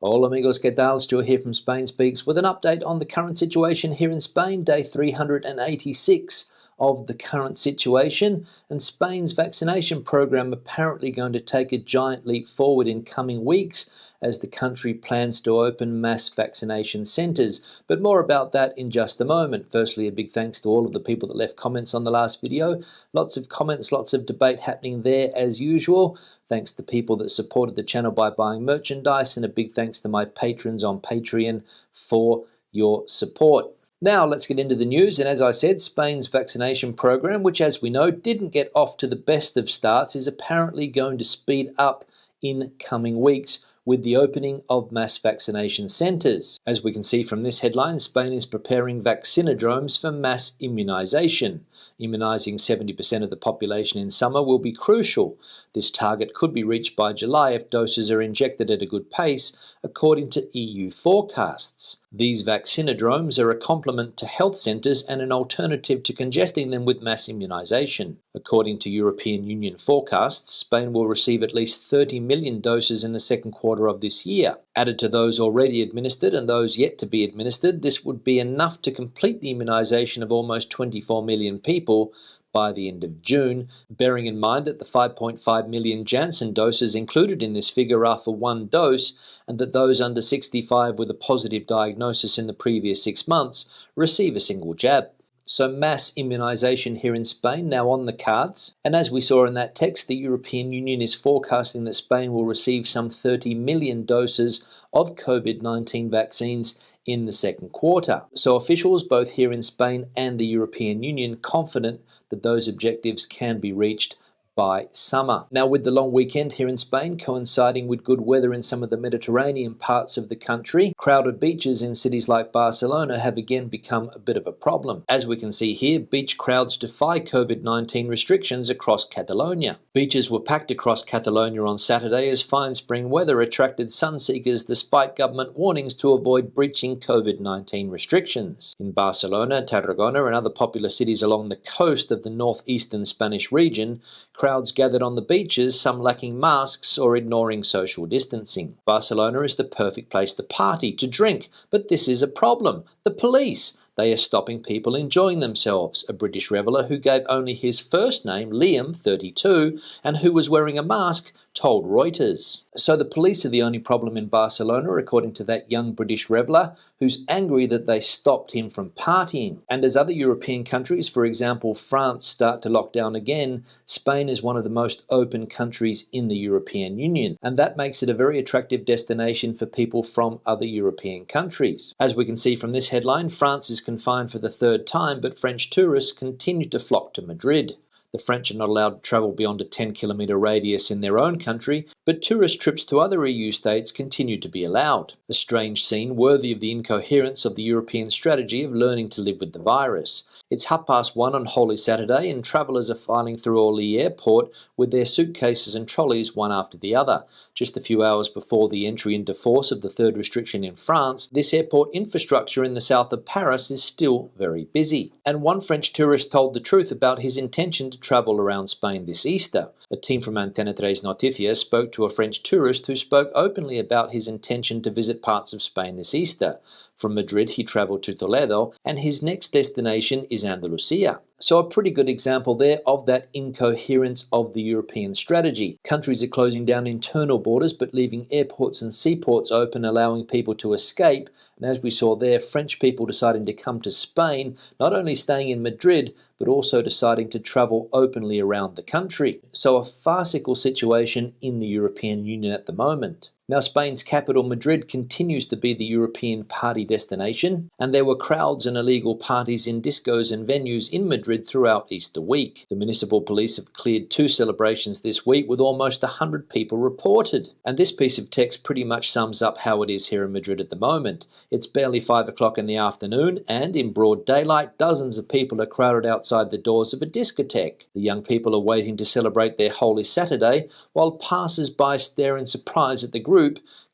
Hola amigos, ¿qué tal? Stuart here from Spain Speaks with an update on the current situation here in Spain, day 386 of the current situation, and Spain's vaccination program apparently going to take a giant leap forward in coming weeks as the country plans to open mass vaccination centres. But more about that in just a moment. Firstly, a big thanks to all of the people that left comments on the last video. Lots of comments, lots of debate happening there as usual. Thanks to people that supported the channel by buying merchandise, and a big thanks to my patrons on Patreon for your support. Now let's get into the news, and as I said, Spain's vaccination program, which as we know didn't get off to the best of starts, is apparently going to speed up in coming weeks with the opening of mass vaccination centres. As we can see from this headline, Spain is preparing vaccinodromes for mass immunisation. Immunising 70% of the population in summer will be crucial. This target could be reached by July if doses are injected at a good pace, according to EU forecasts. These vaccinodromes are a complement to health centres and an alternative to congesting them with mass immunisation. According to European Union forecasts, Spain will receive at least 30 million doses in the second quarter of this year. Added to those already administered and those yet to be administered, this would be enough to complete the immunisation of almost 24 million people by the end of June, bearing in mind that the 5.5 million Janssen doses included in this figure are for one dose, and that those under 65 with a positive diagnosis in the previous 6 months receive a single jab. So mass immunisation here in Spain now on the cards, and as we saw in that text, the European Union is forecasting that Spain will receive some 30 million doses of COVID-19 vaccines in the second quarter. So officials both here in Spain and the European Union confident that those objectives can be reached by summer. Now, with the long weekend here in Spain coinciding with good weather in some of the Mediterranean parts of the country, crowded beaches in cities like Barcelona have again become a bit of a problem. As we can see here, beach crowds defy COVID-19 restrictions across Catalonia. Beaches were packed across Catalonia on Saturday as fine spring weather attracted sunseekers despite government warnings to avoid breaching COVID-19 restrictions. In Barcelona, Tarragona and other popular cities along the coast of the northeastern Spanish region, crowds gathered on the beaches, some lacking masks or ignoring social distancing. Barcelona is the perfect place to party, to drink, but this is a problem. The police. They are stopping people enjoying themselves. A British reveller who gave only his first name, Liam, 32, and who was wearing a mask, told Reuters. So the police are the only problem in Barcelona, according to that young British reveller, who's angry that they stopped him from partying. And as other European countries, for example France, start to lock down again, Spain is one of the most open countries in the European Union, and that makes it a very attractive destination for people from other European countries. As we can see from this headline, France is confined for the third time, but French tourists continue to flock to Madrid. The French are not allowed to travel beyond a 10-kilometre radius in their own country, but tourist trips to other EU states continue to be allowed. A strange scene worthy of the incoherence of the European strategy of learning to live with the virus. It's 1:30 on Holy Saturday and travellers are filing through Orly Airport with their suitcases and trolleys one after the other. Just a few hours before the entry into force of the third restriction in France, this airport infrastructure in the south of Paris is still very busy. And one French tourist told the truth about his intention to travel around Spain this Easter. A team from Antena 3 Noticias spoke to a French tourist who spoke openly about his intention to visit parts of Spain this Easter. From Madrid, he travelled to Toledo, and his next destination is Andalusia. So a pretty good example there of that incoherence of the European strategy. Countries are closing down internal borders but leaving airports and seaports open, allowing people to escape. And as we saw there, French people deciding to come to Spain, not only staying in Madrid, but also deciding to travel openly around the country. So a farcical situation in the European Union at the moment. Now, Spain's capital, Madrid, continues to be the European party destination, and there were crowds and illegal parties in discos and venues in Madrid throughout Easter week. The municipal police have cleared 2 celebrations this week with almost 100 people reported. And this piece of text pretty much sums up how it is here in Madrid at the moment. It's barely 5 o'clock in the afternoon, and in broad daylight, dozens of people are crowded outside the doors of a discotheque. The young people are waiting to celebrate their Holy Saturday, while passers-by stare in surprise at the group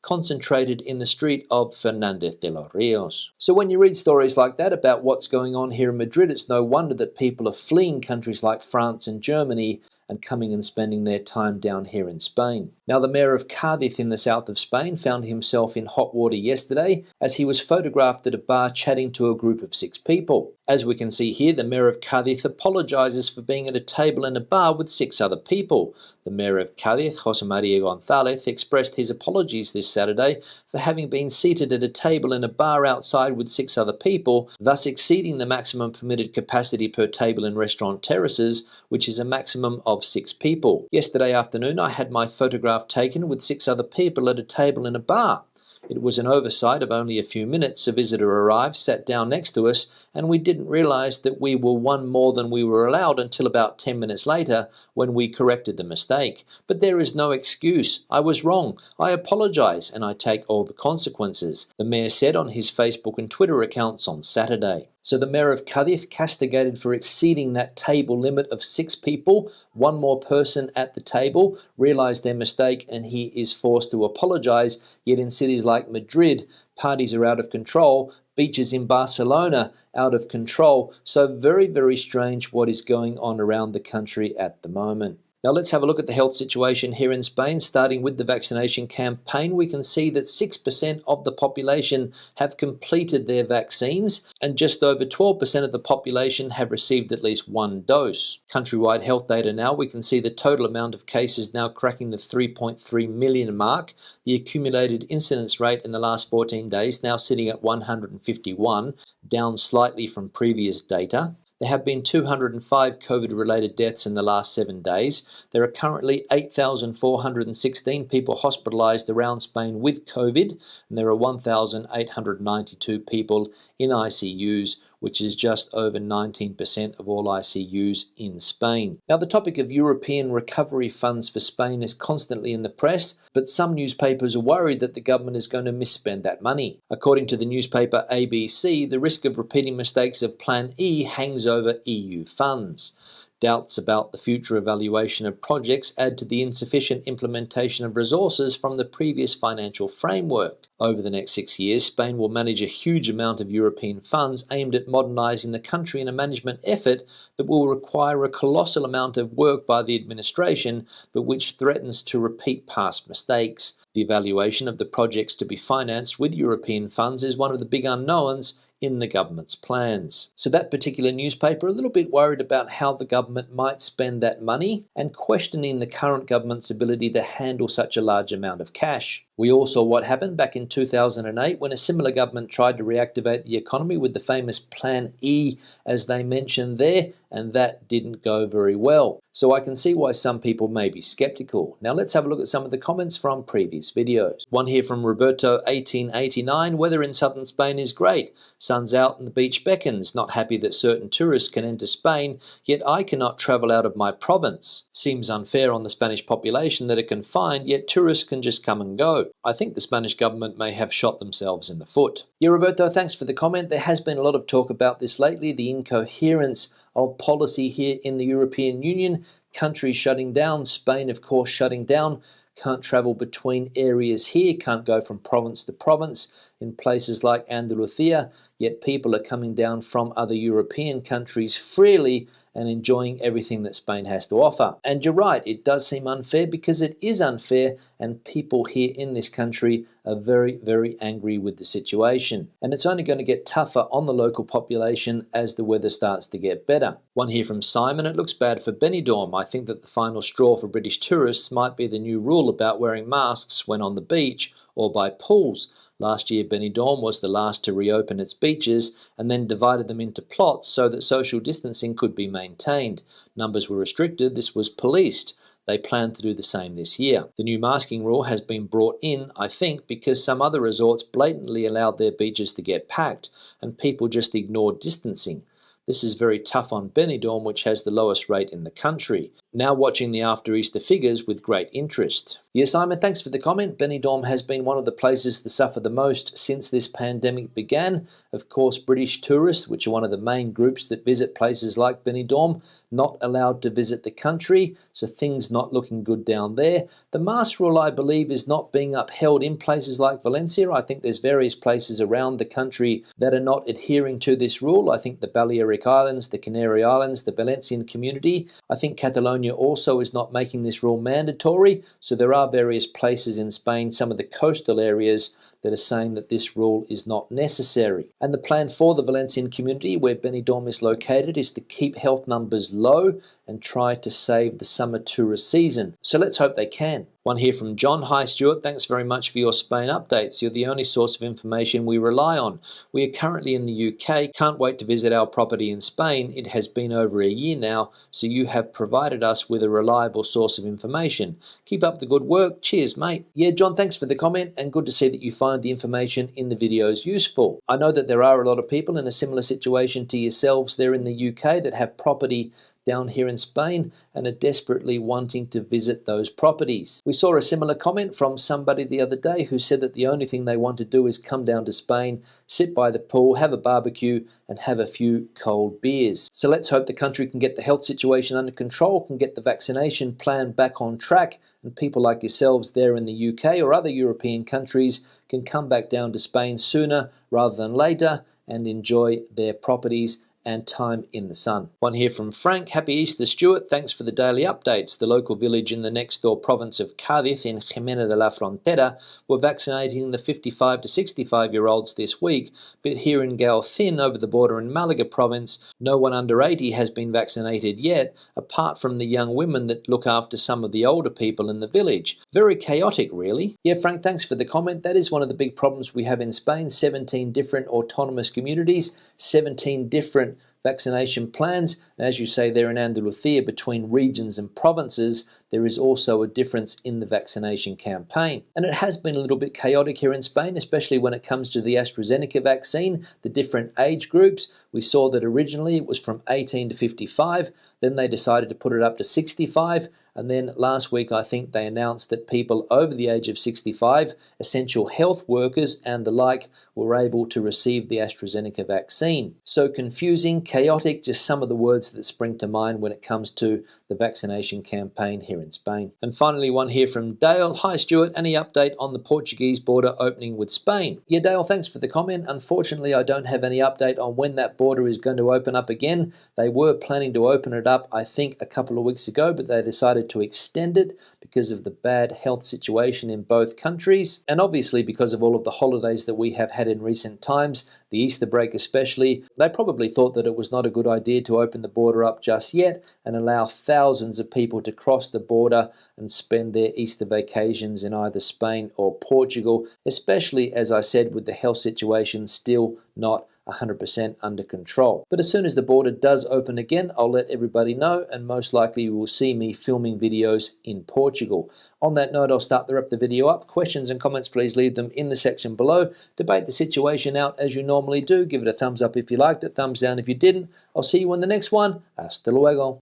concentrated in the street of Fernández de los Ríos. So when you read stories like that about what's going on here in Madrid, it's no wonder that people are fleeing countries like France and Germany and coming and spending their time down here in Spain. Now, the mayor of Cadiz in the south of Spain found himself in hot water yesterday as he was photographed at a bar chatting to a group of 6 people. As we can see here, the mayor of Cadiz apologises for being at a table in a bar with 6 other people. The mayor of Cadiz, José María González, expressed his apologies this Saturday for having been seated at a table in a bar outside with 6 other people, thus exceeding the maximum permitted capacity per table in restaurant terraces, which is a maximum of 6 people. Yesterday afternoon, I had my photograph taken with 6 other people at a table in a bar. It was an oversight of only a few minutes. A visitor arrived, sat down next to us, and we didn't realise that we were one more than we were allowed until about 10 minutes later when we corrected the mistake. But there is no excuse. I was wrong. I apologise, and I take all the consequences, the mayor said on his Facebook and Twitter accounts on Saturday. So the mayor of Cadiz, castigated for exceeding that table limit of 6 people, one more person at the table, realised their mistake and he is forced to apologise. Yet in cities like Madrid, parties are out of control, beaches in Barcelona out of control. So very, very strange what is going on around the country at the moment. Now let's have a look at the health situation here in Spain. Starting with the vaccination campaign, we can see that 6% of the population have completed their vaccines and just over 12% of the population have received at least 1 dose. Countrywide health data now, we can see the total amount of cases now cracking the 3.3 million mark. The accumulated incidence rate in the last 14 days now sitting at 151, down slightly from previous data. There have been 205 COVID-related deaths in the last 7 days. There are currently 8,416 people hospitalised around Spain with COVID, and there are 1,892 people in ICUs, which is just over 19% of all ICUs in Spain. Now, the topic of European recovery funds for Spain is constantly in the press, but some newspapers are worried that the government is going to misspend that money. According to the newspaper ABC, the risk of repeating mistakes of Plan E hangs over EU funds. Doubts about the future evaluation of projects add to the insufficient implementation of resources from the previous financial framework. Over the next 6 years, Spain will manage a huge amount of European funds aimed at modernising the country in a management effort that will require a colossal amount of work by the administration, but which threatens to repeat past mistakes. The evaluation of the projects to be financed with European funds is one of the big unknowns in the government's plans. So that particular newspaper a little bit worried about how the government might spend that money and questioning the current government's ability to handle such a large amount of cash. We all saw what happened back in 2008 when a similar government tried to reactivate the economy with the famous Plan E, as they mentioned there, and that didn't go very well. So I can see why some people may be skeptical. Now let's have a look at some of the comments from previous videos. One here from Roberto 1889, weather in southern Spain is great. Sun's out and the beach beckons. Not happy that certain tourists can enter Spain, yet I cannot travel out of my province. Seems unfair on the Spanish population that are confined, yet tourists can just come and go. I think the Spanish government may have shot themselves in the foot. Yeah, Roberto, thanks for the comment. There has been a lot of talk about this lately, the incoherence of policy here in the European Union. Countries shutting down, Spain of course shutting down, can't travel between areas here, can't go from province to province in places like Andalusia, yet people are coming down from other European countries freely and enjoying everything that Spain has to offer. And you're right, it does seem unfair because it is unfair, and people here in this country are very, very angry with the situation. And it's only going to get tougher on the local population as the weather starts to get better. One here from Simon, it looks bad for Benidorm. I think that the final straw for British tourists might be the new rule about wearing masks when on the beach or by pools. Last year, Benidorm was the last to reopen its beaches and then divided them into plots so that social distancing could be maintained. Numbers were restricted, this was policed. They plan to do the same this year. The new masking rule has been brought in, I think, because some other resorts blatantly allowed their beaches to get packed and people just ignored distancing. This is very tough on Benidorm, which has the lowest rate in the country. Now watching the after Easter figures with great interest. Yes, Simon, thanks for the comment. Benidorm has been one of the places to suffer the most since this pandemic began. Of course, British tourists, which are one of the main groups that visit places like Benidorm, not allowed to visit the country, so things not looking good down there. The mask rule, I believe, is not being upheld in places like Valencia. I think there's various places around the country that are not adhering to this rule. I think the Balearic Islands, the Canary Islands, the Valencian community. I think Catalonia Catalonia also is not making this rule mandatory, so there are various places in Spain, some of the coastal areas, that are saying that this rule is not necessary. And the plan for the Valencian community, where Benidorm is located, is to keep health numbers low and try to save the summer tourist season. So let's hope they can. One here from John. Hi Stuart, thanks very much for your Spain updates. You're the only source of information we rely on. We are currently in the UK, can't wait to visit our property in Spain. It has been over a year now, so you have provided us with a reliable source of information. Keep up the good work. Cheers, mate. Yeah, John, thanks for the comment, and good to see that you find the information in the videos useful. I know that there are a lot of people in a similar situation to yourselves there in the UK that have property down here in Spain and are desperately wanting to visit those properties. We saw a similar comment from somebody the other day who said that the only thing they want to do is come down to Spain, sit by the pool, have a barbecue and have a few cold beers. So let's hope the country can get the health situation under control, can get the vaccination plan back on track, and people like yourselves there in the UK or other European countries can come back down to Spain sooner rather than later and enjoy their properties and time in the sun. One here from Frank. Happy Easter, Stuart. Thanks for the daily updates. The local village in the next door province of Cadiz in Jimena de la Frontera were vaccinating the 55 to 65-year-olds this week, but here in Galcin, over the border in Malaga province, no one under 80 has been vaccinated yet, apart from the young women that look after some of the older people in the village. Very chaotic, really. Yeah, Frank, thanks for the comment. That is one of the big problems we have in Spain. 17 different autonomous communities, 17 different vaccination plans. And as you say there in Andalusia, between regions and provinces, there is also a difference in the vaccination campaign. And it has been a little bit chaotic here in Spain, especially when it comes to the AstraZeneca vaccine, the different age groups. We saw that originally it was from 18 to 55, then they decided to put it up to 65, and then last week I think they announced that people over the age of 65, essential health workers and the like, were able to receive the AstraZeneca vaccine. So confusing, chaotic, just some of the words that spring to mind when it comes to the vaccination campaign here in Spain. And finally, one here from Dale. Hi Stuart, any update on the Portuguese border opening with Spain? Yeah, Dale, thanks for the comment. Unfortunately, I don't have any update on when that border is going to open up again. They were planning to open it up, I think, a couple of weeks ago, but they decided to extend it because of the bad health situation in both countries, and obviously because of all of the holidays that we have had in recent times, the Easter break especially. They probably thought that it was not a good idea to open the border up just yet and allow thousands of people to cross the border and spend their Easter vacations in either Spain or Portugal, especially, as I said, with the health situation still not 100% under control. But as soon as the border does open again, I'll let everybody know, and most likely you will see me filming videos in Portugal. On that note, I'll start to wrap the video up. Questions and comments, please leave them in the section below. Debate the situation out as you normally do. Give it a thumbs up if you liked it, thumbs down if you didn't. I'll see you in the next one. Hasta luego.